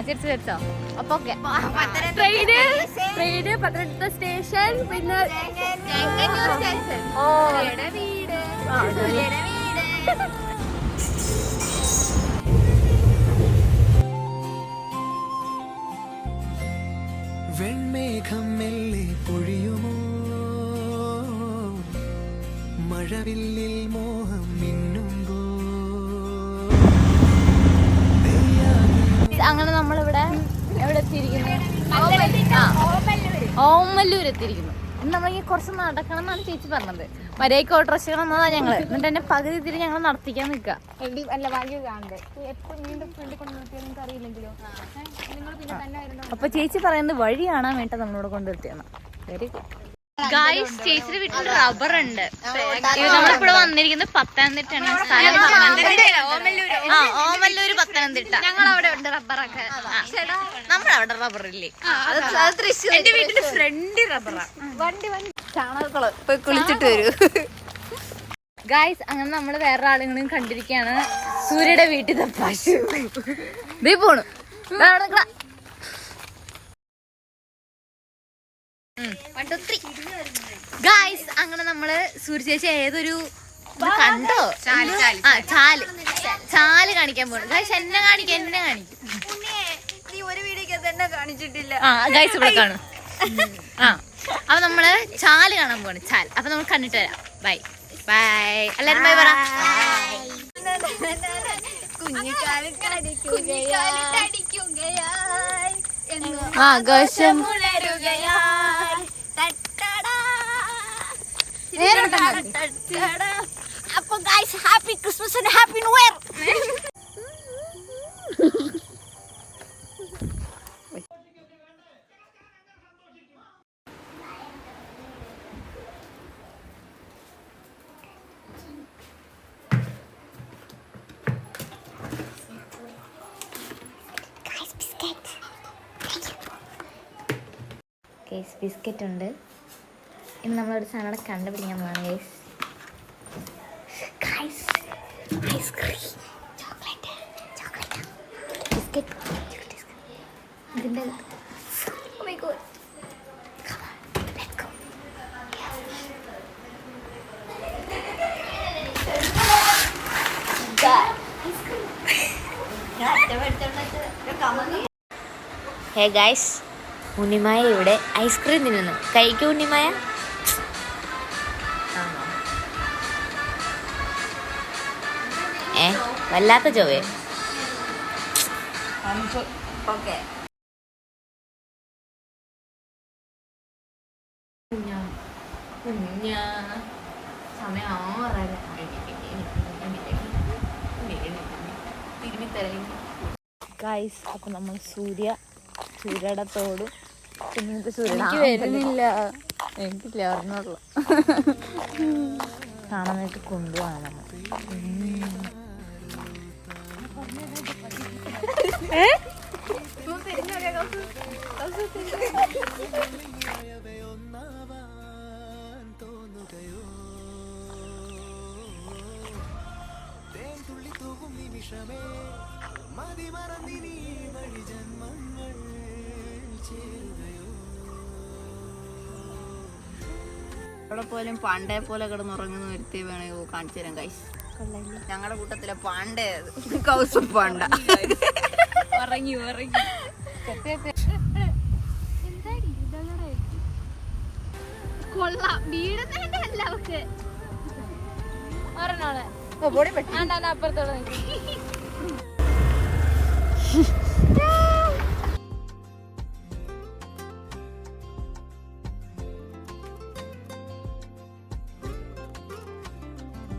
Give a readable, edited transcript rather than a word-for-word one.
ചിരിച്ചോ. അപ്പൊ train Pathanamthitta station, പിന്നെ വെൺമേഘം മെല്ലെ പൊഴിയുമോ, മഴവില്ലിൽ മോഹം മിന്നുമ്പോ. അങ്ങനെ നമ്മളിവിടെ എവിടെ എത്തിയിരിക്കുന്നു? ഓമല്ലൂർ എത്തിയിരിക്കുന്നു. നമ്മളിങ്ങനെ കുറച്ച് നടക്കണം എന്നാണ് ചേച്ചി പറഞ്ഞത്. മര്യാദയ്ക്ക് ഓട്ടോറിക്ഷ വന്നതാ ഞങ്ങള്. എന്നിട്ട് എന്നെ പകുതി തിരി ഞങ്ങൾ നടത്തിക്കാൻ നിൽക്കുക. അപ്പൊ ചേച്ചി പറയുന്നത് വഴി കാണാൻ വേണ്ടി നമ്മളോട് കൊണ്ടുവരുത്തിയാണ്. Very good. ഗായ്സ്, ചേച്ചിയുടെ വീട്ടിൽ റബ്ബർ ഉണ്ട്. നമ്മളിവിടെ വന്നിരിക്കുന്നത് പത്തനംതിട്ടയാണ്. ഓമല്ലൂര് പത്തനംതിട്ട. ഞങ്ങളവിടെ ഉണ്ട് റബ്ബറൊക്കെ. നമ്മളവിടെ റബ്ബർ ഇല്ലേ? എന്റെ വീട്ടിന്റെ ഫ്രണ്ട് റബ്ബറാ. വണ്ടി ചാണകക്കുളം പോയി കുളിച്ചിട്ട് വരൂ. ഗായ്സ്, അങ്ങനെ നമ്മള് വേറെ ആളുകളും കണ്ടിരിക്കുകയാണ്. സൂര്യയുടെ വീട്ടിൽ പശു ദേ പോണു. ഗായ്സ്, അങ്ങനെ നമ്മള് സൂര്യ ചേച്ചി ഏതൊരു കണ്ടോ ചാല് കാണിക്കാൻ പോണു. ഗായ്സ്, എന്നെ കാണിക്കും. കാണിച്ചിട്ടില്ല. ഗായ്സ് ഇവിടെ കാണും. അപ്പൊ നമ്മള് ചാല് കാണാൻ പോണ്. ചാൽ. അപ്പൊ നമ്മൾ കണ്ടിട്ട് വരാം. Bye bye. എല്ലാരും ബൈ പറ. ആകാശം അപ്പൊ guys, happy Christmas and happy new year. Guys, biscuit ഉണ്ട്. ഇന്ന് നമ്മളൊരു സാധനം കണ്ടുപിടിക്കാൻ പോവാണ് ഗൈസ്. ഐസ്ക്രീം, ചോക്ലേറ്റ്, ബിസ്ക്കറ്റ്, ഇതിൻ്റെ ഹേ ഗൈസ്, ഉണ്ണിമായ ഇവിടെ ഐസ്ക്രീം തിന്നുന്നു. കഴിക്കൂ ഉണ്ണിമായ. വല്ലാത്ത ചൊവ്വേ. ഗൈസ്, അപ്പൊ നമ്മൾ സൂര്യയുടെ തോടും പിന്നെ സൂര്യ വരുന്നില്ല. എനിക്കില്ല, അറിഞ്ഞോളൂ. കാണാനായിട്ട് കൊണ്ടുപോകാം നമ്മൾ. അവിടെ പോലും പാണ്ഡയെ പോലെ കിടന്നുറങ്ങുന്ന ഒരുത്തി വേണമെങ്കിൽ കാണിച്ചു തരാം ഗൈസ്. ഞങ്ങളുടെ കൂട്ടത്തിലെ പാണ്ഡേ കൗസും പാണ്ഡ ഉറങ്ങി. കൊള്ളാം. വീടുന്നല്ല അവക്ക് ഒരെണ്ണോളെ അപ്പുറത്തോടെ